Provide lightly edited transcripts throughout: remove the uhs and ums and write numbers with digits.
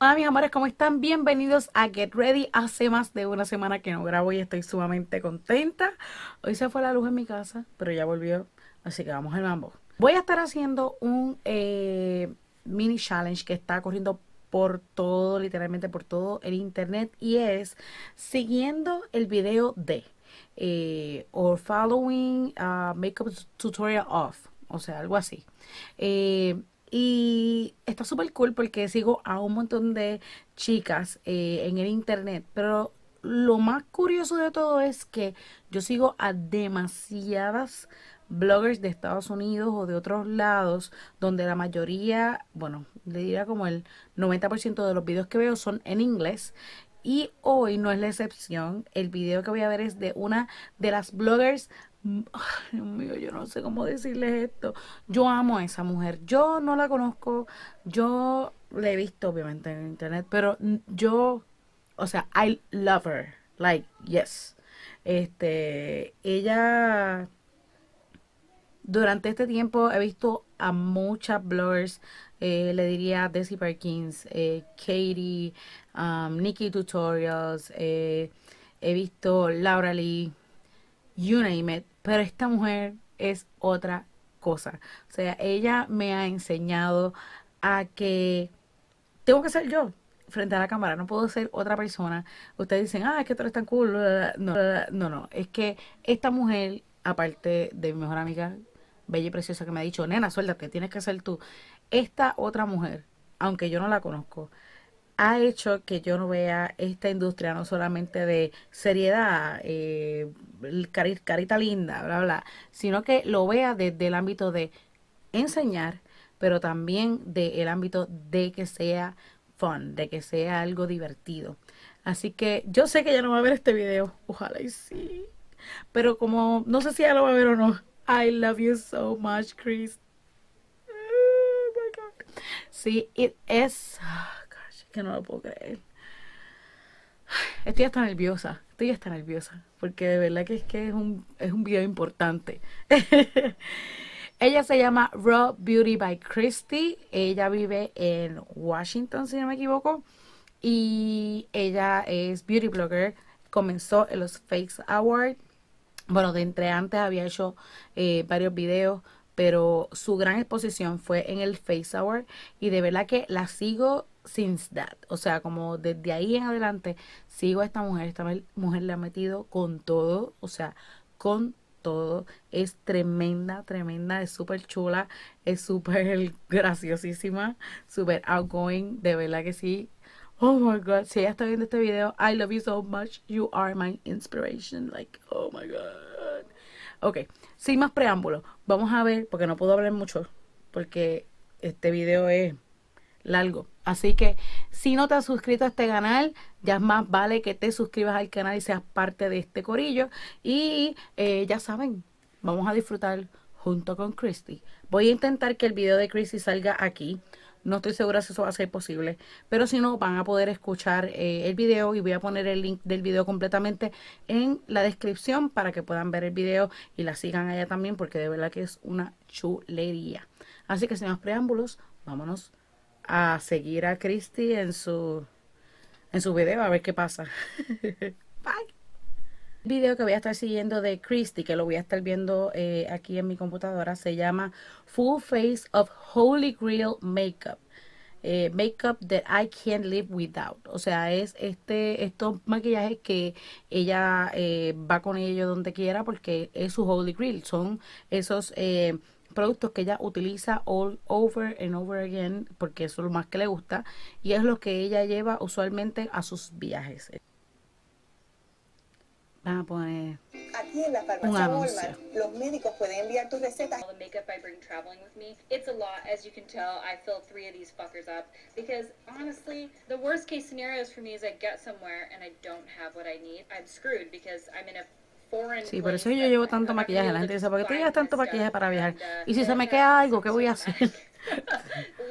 Hola mis amores, ¿cómo están? Bienvenidos a Get Ready. Hace más de una semana que no grabo y estoy sumamente contenta. Hoy se fue la luz en mi casa, pero ya volvió, así que vamos al mambo. Voy a estar haciendo un mini challenge que está corriendo por todo, literalmente por todo el internet, y es siguiendo el video de or following makeup tutorial off, o sea, algo así. Y está súper cool porque sigo a un montón de chicas en el internet. Pero lo más curioso de todo es que yo sigo a demasiadas bloggers de Estados Unidos o de otros lados, donde la mayoría, bueno, le diría como el 90% de los videos que veo son en inglés. Y hoy no es la excepción. El video que voy a ver es de una de las bloggers. Ay, Dios mío, yo no sé cómo decirles esto. Yo amo a esa mujer. Yo no la conozco. Yo la he visto obviamente en internet, pero yo, o sea, I love her. Like, yes. Ella durante este tiempo he visto a muchas bloggers, le diría Desi Perkins, Katie, Nikki Tutorials, he visto Laura Lee, you name it, pero esta mujer es otra cosa. O sea, ella me ha enseñado a que tengo que ser yo frente a la cámara, no puedo ser otra persona. Ustedes dicen, es que tú eres tan cool. No, no, no, es que esta mujer, aparte de mi mejor amiga, bella y preciosa, que me ha dicho, nena, suéltate, tienes que ser tú. Esta otra mujer, aunque yo no la conozco, ha hecho que yo no vea esta industria no solamente de seriedad, carita linda, bla, bla, sino que lo vea desde el ámbito de enseñar, pero también del ámbito de que sea fun, de que sea algo divertido. Así que yo sé que ella no va a ver este video, ojalá y sí, pero como no sé si ella lo va a ver o no. I love you so much, Chris. Oh my God. Sí, it is. Oh, gosh, que no lo puedo creer. Estoy hasta nerviosa. Estoy hasta nerviosa. Porque de verdad que es un video importante. Ella se llama Rawbeautykristi. Ella vive en Washington, si no me equivoco. Y ella es beauty blogger. Comenzó en los Face Awards. Bueno, de entre antes había hecho varios videos, pero su gran exposición fue en el Face Hour y de verdad que la sigo since that. O sea, como desde ahí en adelante sigo a esta mujer. Esta mujer le ha metido con todo, o sea, con todo. Es tremenda, tremenda, es súper chula, es súper graciosísima, súper outgoing, de verdad que sí. Oh my God, si ella está viendo este video, I love you so much. You are my inspiration. Like, oh my God. Ok, sin más preámbulos, vamos a ver, porque no puedo hablar mucho, porque este video es largo. Así que si no te has suscrito a este canal, ya es más vale que te suscribas al canal y seas parte de este corillo. Y ya saben, vamos a disfrutar junto con Christy. Voy a intentar que el video de Christy salga aquí. No estoy segura si eso va a ser posible, pero si no, van a poder escuchar el video y voy a poner el link del video completamente en la descripción para que puedan ver el video y la sigan allá también, porque de verdad que es una chulería. Así que sin más preámbulos, vámonos a seguir a Christy en su video a ver qué pasa. Bye. El video que voy a estar siguiendo de Christy, que lo voy a estar viendo aquí en mi computadora, se llama Full Face of Holy Grail Makeup. Makeup that I can't live without. O sea, es estos maquillajes que ella va con ellos donde quiera porque es su Holy Grail. Son esos productos que ella utiliza all over and over again porque eso es lo más que le gusta y es lo que ella lleva usualmente a sus viajes. Vamos a poner Aquí en la un farmacia anuncio. Walmart, los médicos pueden enviar tus recetas. All the makeup I bring traveling with me. It's a lot, as you can tell. I fill 3 of these fuckers up because honestly, the worst case scenarios for me is I get somewhere and I don't have what I need. I'm screwed because I'm in a foreign Sí, por place eso yo that llevo I'm tanto not gonna be maquillaje. La able to gente dice, just ¿por qué te llevas find this tanto maquillaje stuff para viajar? and Y si se me that queda just algo, ¿qué seems so voy a hacer? dramatic.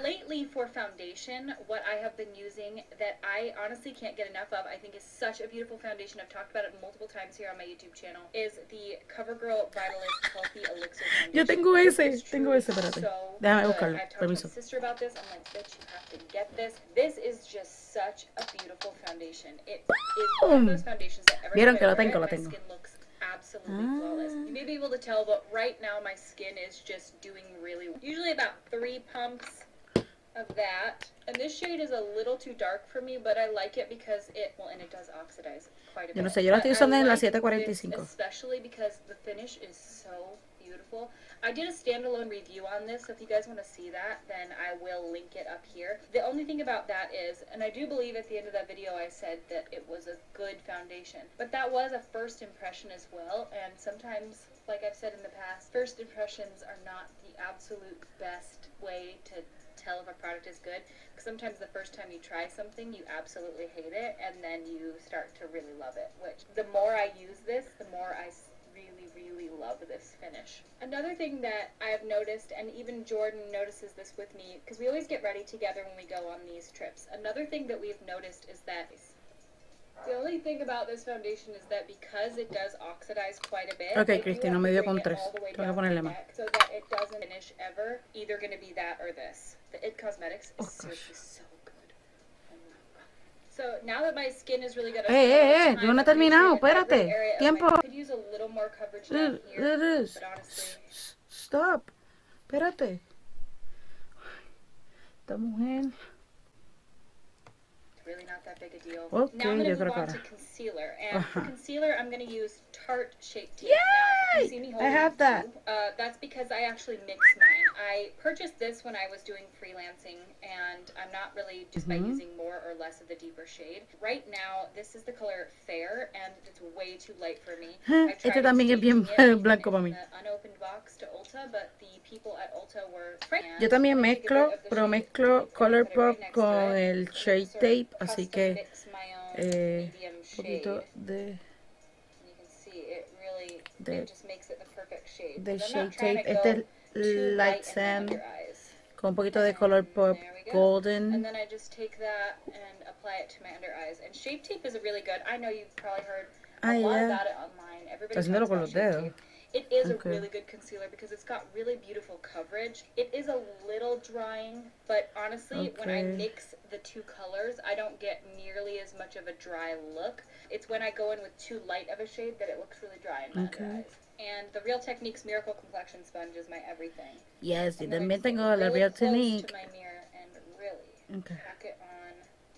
Lately for foundation, what I have been using that I honestly can't get enough of, I think is such a beautiful foundation, I've talked about it multiple times here on my YouTube channel, is the CoverGirl Vitalist Healthy Elixir Foundation. Yo tengo This ese, is tengo truly ese, espérate. so Déjame good. buscarlo, I've talked to my permiso. sister about this. I'm like, bitch, you have to get this. This is just such a beautiful foundation. It is one of those foundations that every Vieron time que I la wear tengo, it, la my tengo. skin looks absolutely flawless. You may be able to tell, but right now my skin is just doing really well. Usually about 3 pumps of that. And this shade is a little too dark for me, but I like it because it, well, and it does oxidize quite a bit. Yo no sé, yo la estoy But usando I en la like 745. this especially because the finish is so beautiful. I did a standalone review on this, so if you guys want to see that, then I will link it up here. The only thing about that is, and I do believe at the end of that video I said that it was a good foundation, but that was a first impression as well, and sometimes, like I've said in the past, first impressions are not the absolute best way to tell if a product is good, because sometimes the first time you try something you absolutely hate it, and then you start to really love it, which the more I use this, the more I really love this finish. Another thing that I've noticed, and even Jordan notices this with me, because we always get ready together when we go on these trips, another thing that we've noticed is that the only thing about this foundation is that because it does oxidize quite a bit, Okay, I do Cristi, have no me to dio bring con it tres. all the way Tengo que down to ponerle the más. neck so that it doesn't finish ever, either going to be that or this. The It Cosmetics is seriously so good. Oh my God. So now that my skin is really good, yo no he terminado, espérate. Tiempo. I could use a little more coverage down here, but honestly, Stop. Espérate. Esta mujer. it's really not that big a deal. Okay, now I'm going yo to creo move que on ahora. to concealer, and for Ajá. concealer I'm going to use Tarte Shape Tape. Yay! Now, you see me I holding have that. two. That's because I actually mix mine. I purchased this when I was doing freelancing, and I'm not really just by using more or less of the deeper shade. Right now, this is the color Fair, and it's way too light for me. I Este tried también es bien exchanging it blanco in para mí. the unopened box to Ulta, but the people at Ulta were Yo también and I took a mezclo, bit of the pero shade mezclo Deep and Color put it Pop right next to con it, el and then Shade sort of Tape, así custom que mix my own medium un poquito shade. de You can see it really, De- it just makes it the perfect shade. de 'Cause I'm Shade not trying Tape. to Este go es too Light light in my Sand under eyes. con un poquito de Color Pop There we go. And Golden. then I just take that and apply it to my under eyes. And Shape Tape is a really good, I know you've probably heard a lot yeah. about it online. Everybody Estás haciéndolo talks con about los Shape dedos. Tape. It is Okay. a really good concealer because it's got really beautiful coverage. It is a little drying, but honestly, when I Okay. mix the two colors, I don't get nearly as much of a dry look. It's when I go in with too light of a shade that it looks really dry in my Okay. under eyes. And the Real Techniques Miracle Complexion Sponge is my everything. Yes, y I'm gonna también get tengo la really Real close Technique. to my mirror and really Okay. pack it on.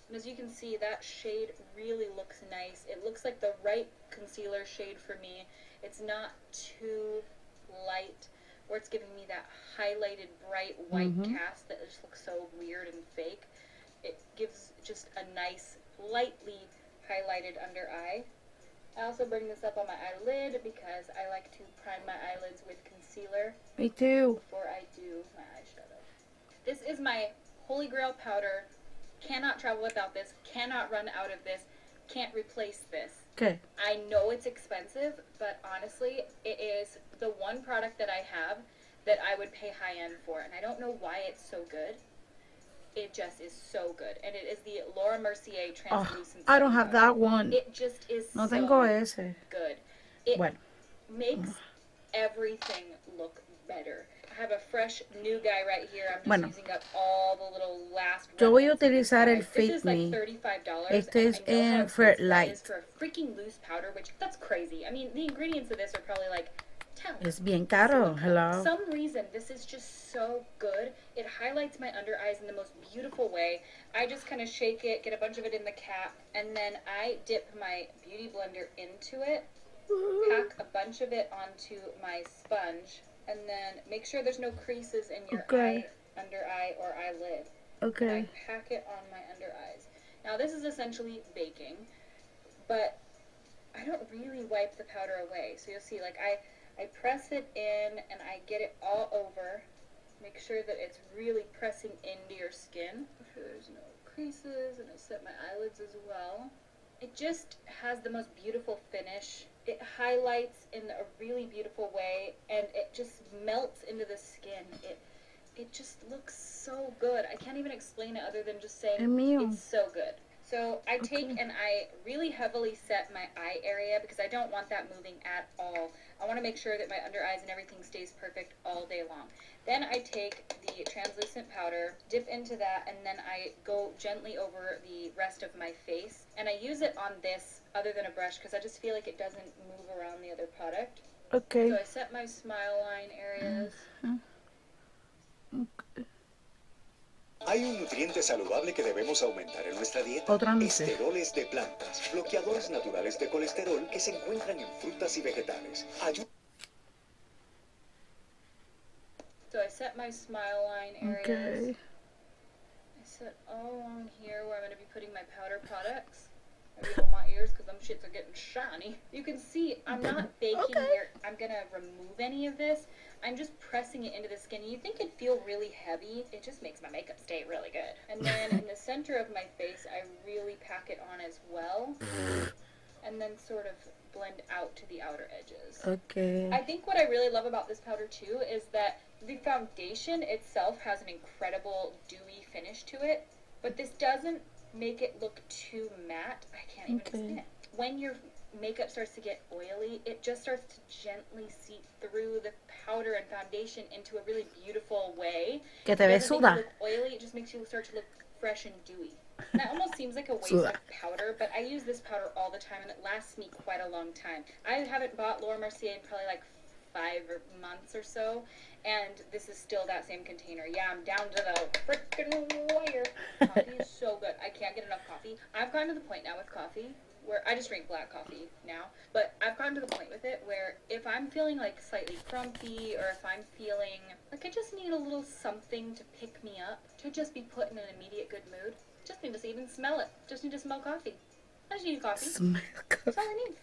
And as you can see, that shade really looks nice. It looks like the right concealer shade for me. It's not too light, or it's giving me that highlighted bright white cast that just looks so weird and fake. It gives just a nice, lightly highlighted under eye. I also bring this up on my eyelid because I like to prime my eyelids with concealer Me too. before I do my eyeshadow. This is my Holy Grail powder. Cannot travel without this. Cannot run out of this. Can't replace this. ¿Qué? I know it's expensive, but honestly, it is the one product that I have that I would pay high end for, and I don't know why it's so good. It just is so good, and it is the Laura Mercier translucent. I don't setting have powder. that one. It just is No so tengo ese. good. It Bueno. makes everything look better. I have a fresh new guy right here. I'm just Bueno. using up all the little last Yo voy a remnants of this utilizar guy. el This Fit is like Me. $35. Este and es I know how en expensive Fair that is Light. for a freaking loose powder, which that's crazy. I mean, the ingredients of this are probably like talent. Es bien caro. For Hello. some reason, this is just so good. It highlights my under eyes in the most beautiful way. I just kind of shake it, get a bunch of it in the cap, and then I dip my beauty blender into it, pack a bunch of it onto my sponge, and then make sure there's no creases in your Okay. eye, under eye, or eyelid. Okay. And I pack it on my under eyes. Now this is essentially baking, but I don't really wipe the powder away. So you'll see, like I press it in and I get it all over. Make sure that it's really pressing into your skin. Make sure there's no creases, and I set my eyelids as well. It just has the most beautiful finish. It highlights in a really beautiful way, and it just melts into the skin. it just looks so good. I can't even explain it other than just saying it's so good. So I take and I really heavily set my eye area because I don't want that moving at all. I want to make sure that my under eyes and everything stays perfect all day long. Then I take the translucent powder, dip into that, and then I go gently over the rest of my face. And I use it on this other than a brush because I just feel like it doesn't move around the other product. Okay. So I set my smile line areas. Okay. Hay un nutriente saludable que debemos aumentar en nuestra dieta. Esteroles de plantas, bloqueadores naturales de colesterol que se encuentran en frutas y vegetales. So I set my smile line areas. Okay. I set all along here where I'm going to be putting my powder products. Maybe on my ears because them shits are getting shiny. You can see I'm not baking where I'm going to remove any of this. I'm just pressing it into the skin. You think it'd feel really heavy. It just makes my makeup stay really good. And then in the center of my face, I really pack it on as well. And then sort of blend out to the outer edges. Okay. I think what I really love about this powder too is that the foundation itself has an incredible dewy finish to it. But this doesn't make it look too matte. I can't even explain it. When your makeup starts to get oily, it just starts to gently seep through the powder and foundation into a really beautiful way. Que te ves It doesn't make suda. you look oily, it just makes you start to look fresh and dewy. And that almost seems like a waste of powder, but I use this powder all the time and it lasts me quite a long time. I haven't bought Laura Mercier in probably like 5 months or so, and this is still that same container. Yeah, I'm down to the frickin' wire. Coffee is so good. I can't get enough coffee. I've gotten to the point now with coffee where I just drink black coffee now, but I've gotten to the point with it where if I'm feeling like slightly grumpy or if I'm feeling like I just need a little something to pick me up, to just be put in an immediate good mood, just need to even smell it. Just need to smell coffee. I just need coffee. Smell That's all I need.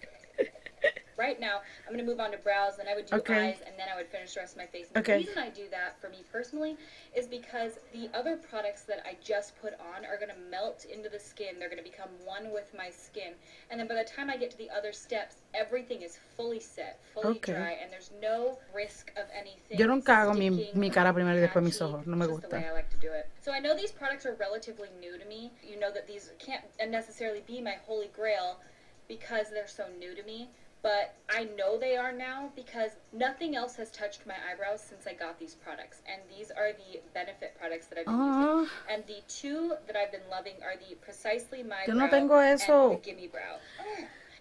Right now, I'm going to move on to brows, then I would do eyes, and then I would finish the rest of my face. And the reason I do that, for me personally, is because the other products that I just put on are going to melt into the skin. They're going to become one with my skin. And then by the time I get to the other steps, everything is fully set, fully dry, and there's no risk of anything. Yo nunca hago mi cara primero y después mis ojos. No me gusta. Just the way I like to do it. So I know these products are relatively new to me. You know that these can't necessarily be my holy grail because they're so new to me. But I know they are now because nothing else has touched my eyebrows since I got these products. And these are the Benefit products that I've been using. And the two that I've been loving are the Precisely My Brow and the Gimme Brow.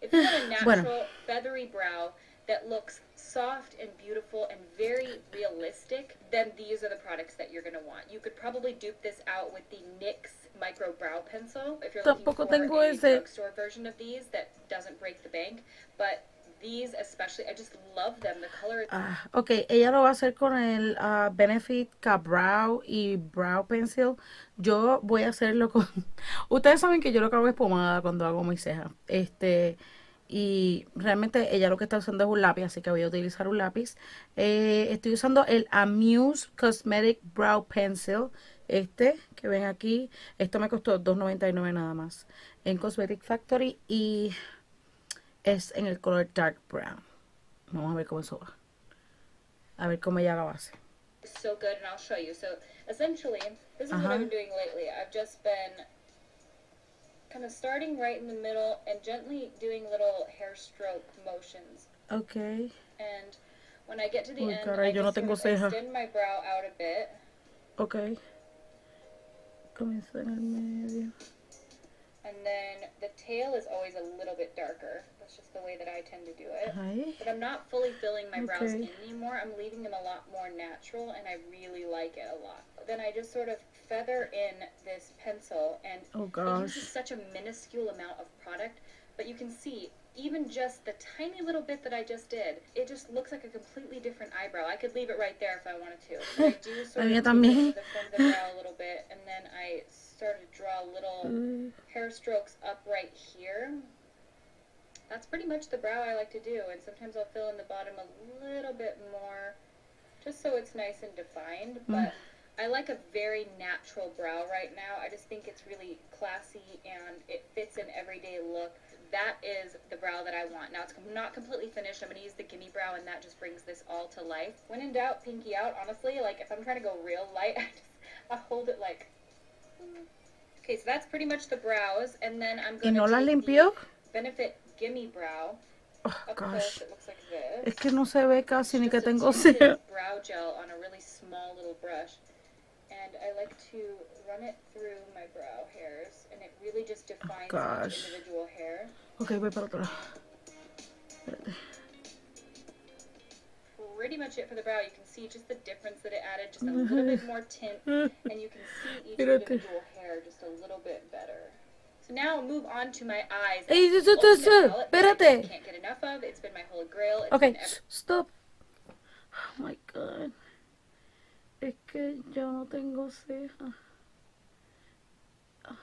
If you want a natural, feathery brow that looks soft and beautiful and very realistic, then these are the products that you're going to want. You could probably dupe this out with the NYX Micro Brow Pencil if you're looking for a drugstore version of these that doesn't break the bank. But these especially, I just love them. The color. Ok, ella lo va a hacer con el Benefit Brow y Brow Pencil. Yo voy a hacerlo con... Ustedes saben que yo lo que hago es pomada cuando hago mis cejas. Y realmente ella lo que está usando es un lápiz, así que voy a utilizar un lápiz. Estoy usando el Amuse Cosmetic Brow Pencil. Que ven aquí. Esto me costó $2.99 nada más. En Cosmetic Factory y... es en el color Dark Brown. Vamos a ver cómo eso va. A ver cómo ella la base. So good, and I'll show you. So essentially, this is what I've been doing lately. I've just been kind of starting right in the middle and gently doing little hair stroke motions. Okay. And when I get to the end, caray, I just sort of extend my brow out a bit. Okay. Comienza en el medio. And then the tail is always a little bit darker. That's just the way that I tend to do it. But I'm not fully filling my brows in anymore. I'm leaving them a lot more natural, and I really like it a lot. Then I just sort of feather in this pencil, and it uses such a minuscule amount of product, but you can see even just the tiny little bit that I just did, it just looks like a completely different eyebrow. I could leave it right there if I wanted to. But I do sort of take it to the front of the brow a little bit, and then I start to draw little hair strokes up right here. That's pretty much the brow I like to do, and sometimes I'll fill in the bottom a little bit more, just so it's nice and defined, but I like a very natural brow right now. I just think it's really classy, and it fits an everyday look that is the brow that I want. Now it's not completely finished. I'm going to use the Gimme Brow, and that just brings this all to life. When in doubt, pinky out. Honestly, like if I'm trying to go real light, I hold it like... Okay, so that's pretty much the brows, and then I'm going to take the Benefit Gimme Brow. Oh, up gosh. close. It looks like this. Es que no se ve casi ni que Just a tengo tinted ceja. brow gel on a really small little brush. And I like to run it through my brow hairs, and it really just defines each individual hair. Ok, voy para otro lado. Espérate. Pretty much it for the brow. You can see just the difference that it added, just a little bit more tint, and you can see each individual hair just a little bit better. So now I'll move on to my eyes. Espérate. Can't get enough of. It's been my holy grail. Okay, stop. Oh my god. Es que yo no tengo ceja. Ay.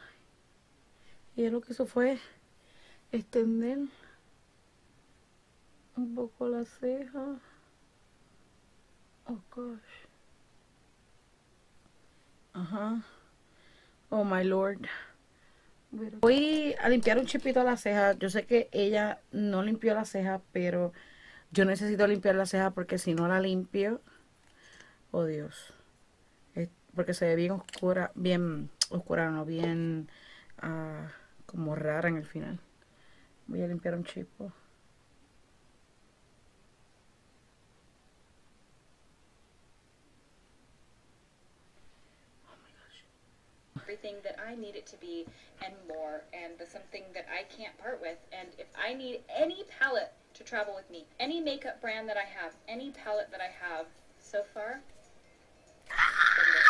Y él lo que hizo fue extender un poco la ceja. Oh gosh. Ajá. Oh my lord. Voy a limpiar un chipito a la ceja. Yo sé que ella no limpió la ceja, pero yo necesito limpiar la ceja porque si no la limpio, oh Dios, porque se ve bien oscura, no, bien como rara en el final. Voy a limpiar un chipo. Everything that I need it to be and more, and the something that I can't part with. And if I need any palette to travel with me, any makeup brand that I have, any palette that I have so far,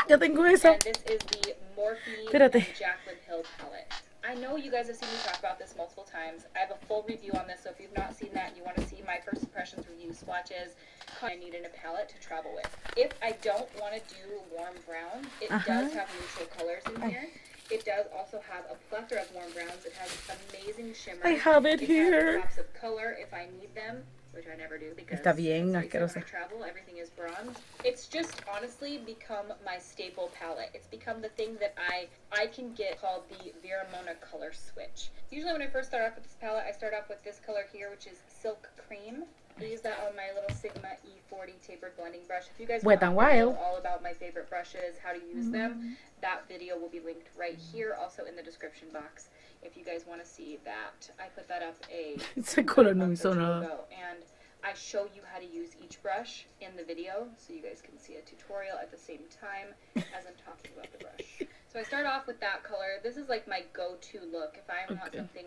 Ya tengo esa. and this is the Morphe Jaclyn Hill palette. I know you guys have seen me talk about this multiple times. I have a full review on this, so if you've not seen that and you want to see my first impressions review swatches, I need in a palette to travel with. If I don't want to do warm brown, it does have neutral colors in here. It does also have a plethora of warm browns. It has amazing shimmers. I have it here. Has pops of color if I need them, which I never do because Está bien when I asquerosa. travel, everything is bronze. It's just honestly become my staple palette. It's become the thing that I can get called the Vera Mona color switch. Usually when I first start off with this palette, I start off with this color here, which is Silk Cream. I use that on my little Sigma E40 tapered blending brush. If you guys want to know all about my favorite brushes, how to use them, that video will be linked right here, also in the description box. If you guys want to see that, I put that up Ese color no month or hizo two nada. ago, and I show you how to use each brush in the video, so you guys can see a tutorial at the same time as I'm talking about the brush. So I start off with that color. This is like my go-to look. If I want something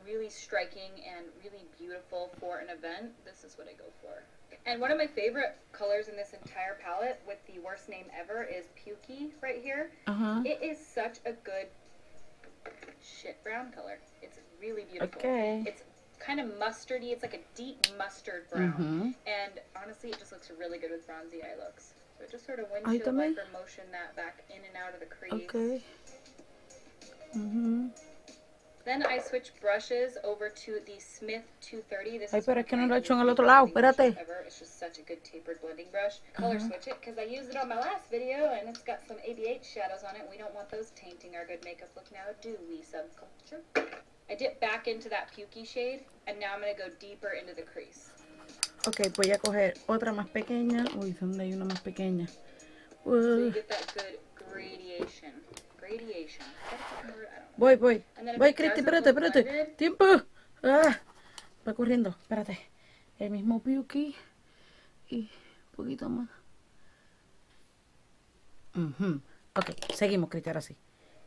really striking and really beautiful for an event, this is what I go for. And one of my favorite colors in this entire palette, with the worst name ever, is Pukey right here. It is such a good shit brown color. It's really beautiful. It's kind of mustardy. It's like a deep mustard brown. And honestly, it just looks really good with bronzy eye looks. So just sort of windshield wiper motion that back in and out of the crease. Then I switch brushes over to the Smith 230. This is pero es que no lo he hecho en el otro lado. Espérate. It's just such a good tapered blending brush. Color switch it because I used it on my last video and it's got some ABH shadows on it. We don't want those tainting our good makeup look now, do we, subculture? I dip back into that Pukey shade and now I'm going to go deeper into the crease. Ok, voy a coger otra más pequeña. Uy, ¿dónde hay una más pequeña? So you get that good gradation. Voy, Cristi, espérate. Tiempo. Va corriendo, espérate. El mismo Pukey y un poquito más. Ok, seguimos, Cristi, ahora sí.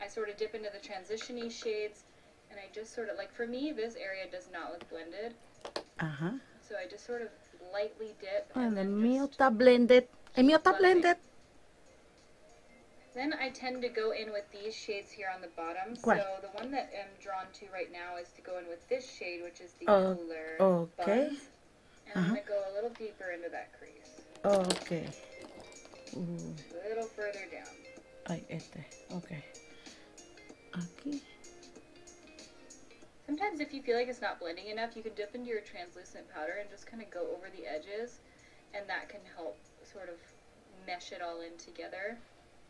I sort of dip into the transition-y shades, and I just sort of, like, for me, this area does not look blended. So I just sort of lightly dip. And el mío está blended. El mío está blended. Then I tend to go in with these shades here on the bottom. So the one that I'm drawn to right now is to go in with this shade, which is the cooler Buns. And I'm going to go a little deeper into that crease. Okay. A little further down. Ay, este. Okay. Aquí. Sometimes if you feel like it's not blending enough, you can dip into your translucent powder and just kind of go over the edges. And that can help sort of mesh it all in together.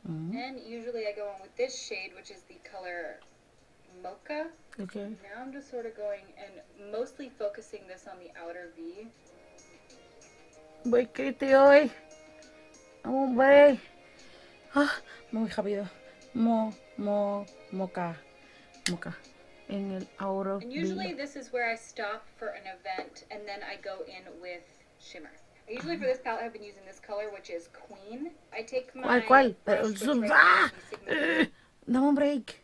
And usually I go in with this shade, which is the color mocha. Okay. Now I'm just sort of going and mostly focusing this on the outer V. Voy, Cristi, hoy. Hombre. Ah, muy rápido. Moca. En el outer And usually V. this is where I stop for an event and then I go in with shimmer. Usually for this palette I've been using this color, which is Queen. I take my ¿Cuál? brush, which right now ¡Ah! is Sigma. Dame un break.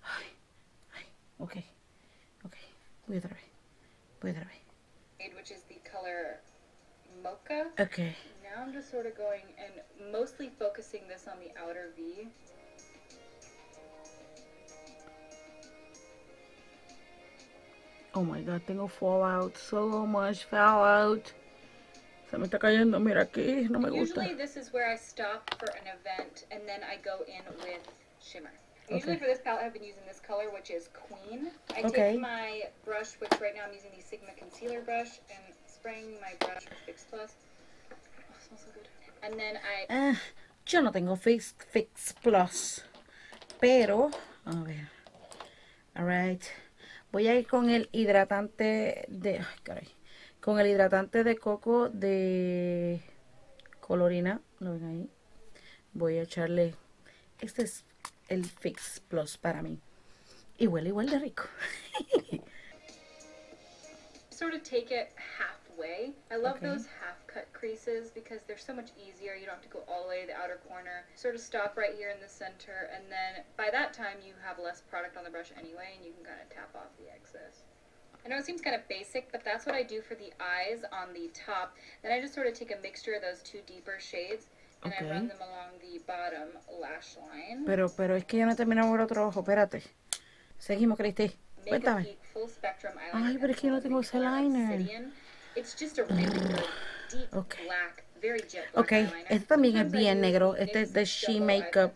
Ay, ok. Voy otra vez. Which is the color Mocha. Ok. Now I'm just sort of going and mostly focusing this on the outer V. Oh my god, tengo fallout. So much fallout. Se me está cayendo, mira aquí, no me gusta. Usually this is where I stop for an event and then I go in with shimmer. Usually for this palette I've been using this color, which is Queen. I take my brush, which right now I'm using the Sigma concealer brush, and spraying my brush with Fix Plus. Oh, it smells so good. And then Yo no tengo Fix Plus, pero, a ver, alright, voy a ir con el hidratante de, ay, caray, con el hidratante de coco de Colorina, lo ven ahí, voy a echarle, este es el Fix Plus para mí, y huele igual de rico. sort of take it halfway. I love those half cut creases because they're so much easier. You don't have to go all the way to the outer corner. Sort of stop right here in the center, and then by that time you have less product on the brush anyway, and you can kind of tap off the excess. I know it seems kind of basic, but that's what I do for the eyes on the top. Then I just sort of take a mixture of those two deeper shades, and I run them along the bottom lash line. Pero es que ya no terminamos el otro ojo, espérate. Seguimos, Cristi. Cuéntame. Ay, pero es que yo no tengo ese liner. It's just a really good, deep black, very jet black eyeliner. Este también es bien negro. Este es de She Makeup.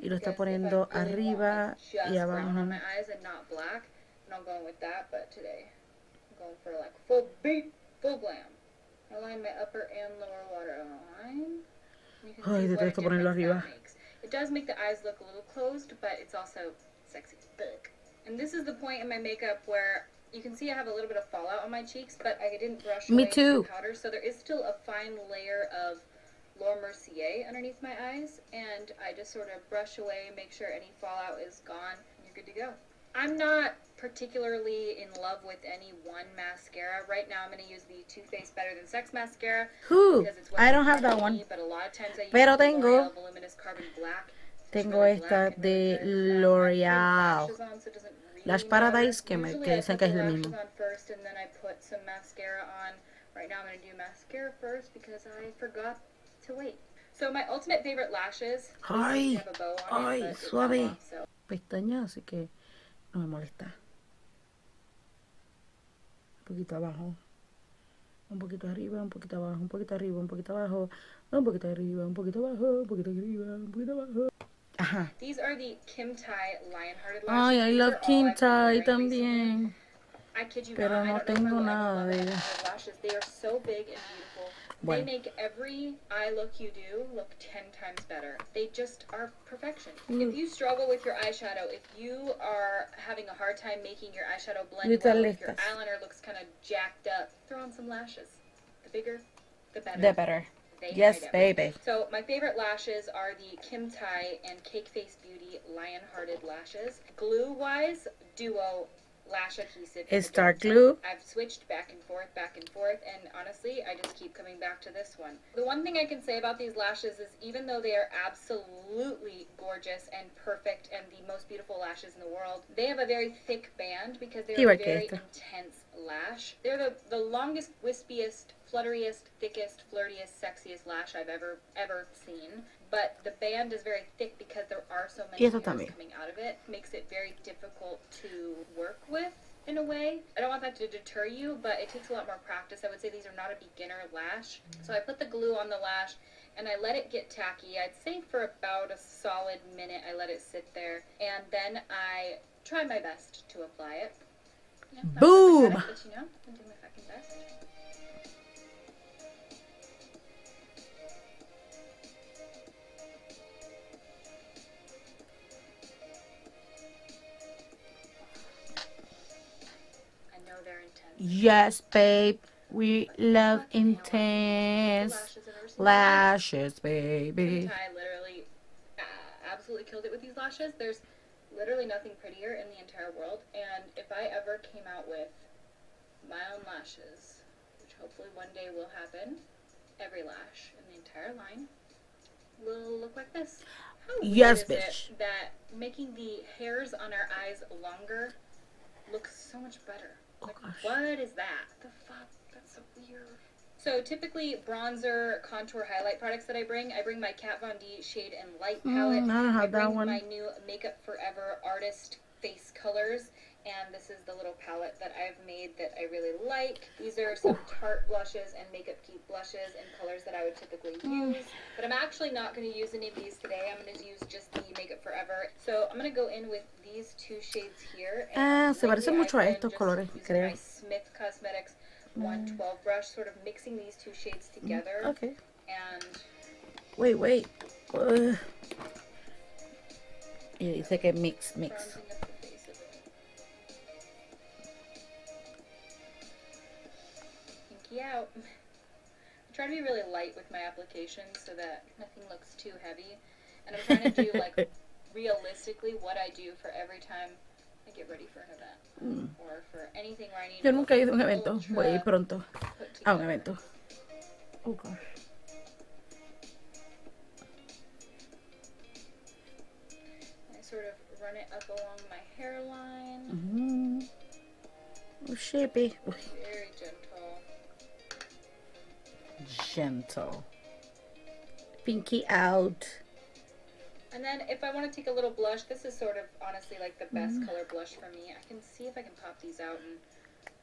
Y lo está poniendo arriba y abajo. My eyes and not black. And I'm going with that, but today I'm going for like full beat, full glam. I line my upper and lower waterline. Ay, detesto ponerlo arriba. It does make the eyes look a little closed, but it's also sexy as fuck. And this is the point in my makeup where you can see I have a little bit of fallout on my cheeks, but I didn't brush away the powder, so there is still a fine layer of Laura Mercier underneath my eyes, and I just sort of brush away, make sure any fallout is gone, and you're good to go. I'm not particularly in love with any one mascara. Right now I'm going to use the Too Faced Better Than Sex mascara. Because it's I don't have that one. But a lot of times I use Pero the tengo Voluminous Carbon Black. Tengo esta de L'Oreal. Lash Paradise, que dicen que es el mismo. First, and then I put some mascara on. Right now I'm going to do mascara first because I forgot to wait. So my ultimate favorite lashes. Ay, suave. Pestaña, así que no me molesta. Un poquito abajo. Un poquito arriba, un poquito abajo, un poquito arriba, un poquito abajo, un poquito arriba, un poquito abajo, un poquito arriba, un poquito abajo. Ajá. These are the Kim Tai Lionhearted lashes. Ay, I love Kim Tai también. I kid you Pero not, no tengo nada de ellas. Lashes. They are so big and beautiful. They make every eye look you do look 10 times better. They just are perfection. If you struggle with your eyeshadow, if you are having a hard time making your eyeshadow blend well, if your eyeliner looks kind of jacked up, throw on some lashes. The bigger, the better. The better. Yes, baby. So my favorite lashes are the Kim Tai and Cake Face Beauty Lionhearted lashes. Glue-wise, Duo lash adhesive. It's dark glue. I've switched back and forth, and honestly, I just keep coming back to this one. The one thing I can say about these lashes is even though they are absolutely gorgeous and perfect and the most beautiful lashes in the world, they have a very thick band because they're a very intense lash. They're the longest, wispiest, flutteriest, thickest, flirtiest, sexiest lash I've ever seen. But the band is very thick because there are so many hairs coming out of it. Makes it very difficult to work with in a way. I don't want that to deter you, but it takes a lot more practice. I would say these are not a beginner lash. So I put the glue on the lash and I let it get tacky. I'd say for about a solid minute I let it sit there. And then I try my best to apply it. Yeah, boom! But you know, I'm doing my fucking best. Yes, babe. We love intense lashes, baby. I literally absolutely killed it with these lashes. There's literally nothing prettier in the entire world. And if I ever came out with my own lashes, which hopefully one day will happen, every lash in the entire line will look like this. How yes, weird is bitch. it that making the hairs on our eyes longer looks so much better? Like, what is that? The fuck? That's so weird. So typically bronzer, contour, highlight products that I bring my Kat Von D Shade and Light palette. I don't have that bring one. my new Makeup Forever Artist Face Colors. And this is the little palette that I've made that I really like. These are some Tarte blushes and Makeup Keep blushes in colors that I would typically use. But I'm actually not going to use any of these today. I'm going to use just the Makeup Forever. So I'm going to go in with these two shades here. And se parece mucho a estos colores, creo. my Smith Cosmetics 112 brush, sort of mixing these two shades together. Okay. And wait. Y dice que mix. bronzing up the face of it. Pinky out. I try to be really light with my applications so that nothing looks too heavy. And I'm trying to do like realistically what I do for every time I get ready for an event. Or for anything where I need Yo nunca he ido a un evento. ultra Voy a ir pronto put a un together. evento. Oh gosh. I sort of run it up along my hairline. Oh, shippy. Very gentle. Gentle. Pinky out. And then if I want to take a little blush, this is sort of honestly like the best color blush for me. I can see if I can pop these out and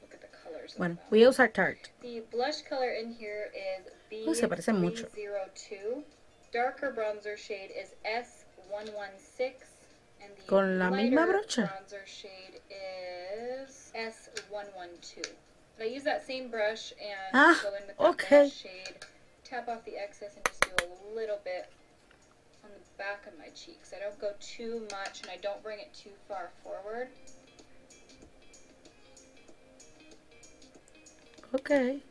look at the colors. Bueno, voy a usar Tarte. The blush color in here is se parece mucho. B302. Darker bronzer shade is S116. And the Con la misma lighter brocha. bronzer shade is S112. But I use that same brush and go in with that blush shade, tap off the excess, and just do a little bit on the back of my cheeks. I don't go too much, and I don't bring it too far forward. Okay,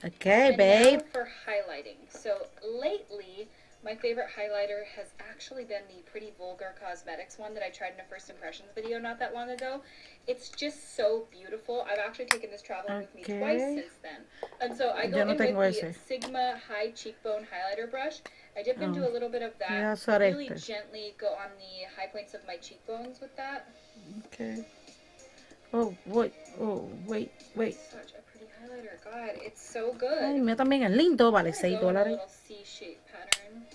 And babe. now for highlighting. So lately, my favorite highlighter has actually been the Pretty Vulgar Cosmetics one that I tried in a first impressions video not that long ago. It's just so beautiful. I've actually taken this traveling with me twice since then. And so I go in with the Sigma High Cheekbone Highlighter brush. I dip into a little bit of that. Really gently go on the high points of my cheekbones with that. Okay. Oh, wait. Such a pretty highlighter. God, it's so good. Ay, mío también es lindo. Vale, $6. A little C-shape pattern.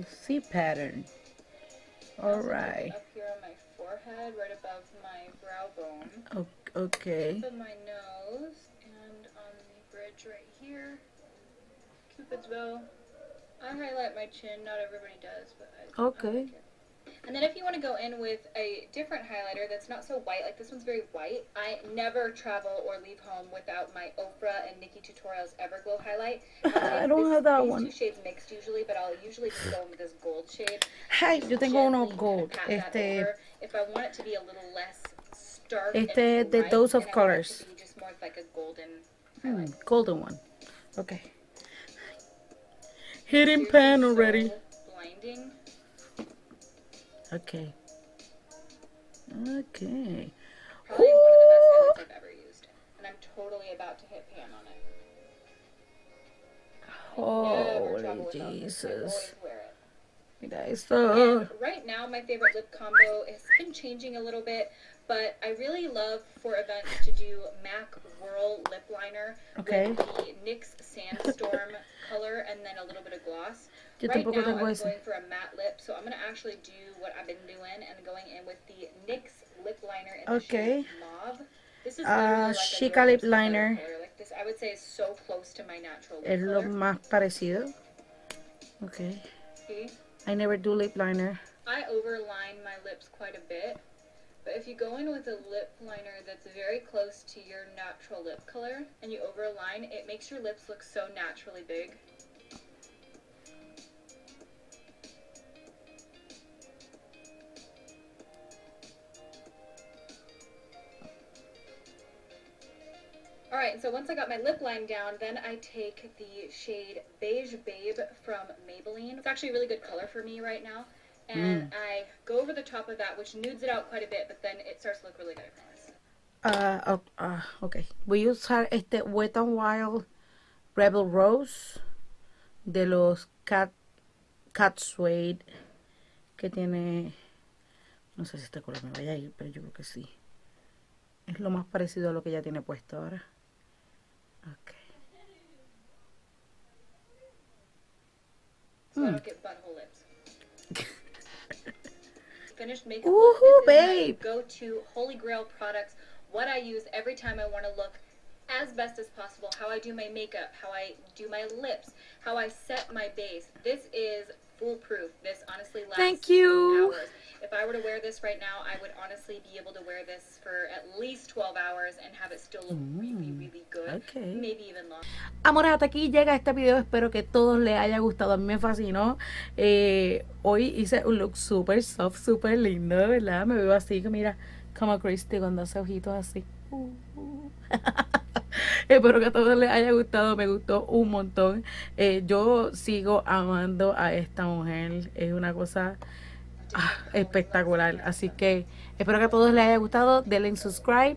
C pattern. All right. Up here on my forehead, right above my brow bone. Okay. Up my nose and on the bridge right here. Cupid's bow. I highlight my chin. Not everybody does, but I like it. And then if you want to go in with a different highlighter that's not so white, like this one's very white, I never travel or leave home without my Oprah and Nikki Tutorials Everglow highlight. I don't have that one. These two shades mixed usually, but I'll usually just go in with this gold shade. Hi, yo tengo uno gold. If I want it to be a little less stark the dose of colors. It to be just more like a golden highlight. Golden one. Okay. Hitting pan already. Blinding. Okay. Probably one of the best highlights I've ever used. And I'm totally about to hit pan on it. Holy Jesus. Mira And esto. right now, my favorite lip combo has been changing a little bit, but I really love for events to do MAC Whirl lip liner with the NYX Sandstorm color and then a little bit of gloss. Right now, I'm going for a matte lip, so I'm going to actually do what I've been doing and going in with the NYX lip liner in the shade Mauve. This is literally like Chica lip liner. Like this, I would say, is so close to my natural lip Es lo color. más parecido. Okay. See? I never do lip liner. I overline my lips quite a bit, but if you go in with a lip liner that's very close to your natural lip color and you overline, it makes your lips look so naturally big. Alright, so once I got my lip line down, then I take the shade Beige Babe from Maybelline. It's actually a really good color for me right now. And I go over the top of that, which nudes it out quite a bit, but then it starts to look really good, I promise. Ok. Voy a usar este Wet n Wild Rebel Rose de los Cat Suede, que tiene, no sé si este color me vaya a ir, pero yo creo que sí. Es lo más parecido a lo que ella tiene puesto ahora. Ok. So I don't get butthole lips. Finished makeup Ooh, look. This is babe. my go-to holy grail products. What I use every time I want to look as best as possible. How I do my makeup, how I do my lips, how I set my base. This is foolproof. This honestly lasts Thank you. hours. If I were to wear this right now, I would honestly be able to wear this for at least 12 hours and have it still look really, really good. Okay. Maybe even longer. Amores, hasta aquí llega este video. Espero que a todos les haya gustado. A mí me fascinó. Hoy hice un look súper soft, súper lindo, ¿verdad? Me veo así, que mira, como Kristi con dos ojitos así. Espero que a todos les haya gustado. Me gustó un montón. Yo sigo amando a esta mujer. Es una cosa espectacular. Así que espero que a todos les haya gustado. Denle en subscribe.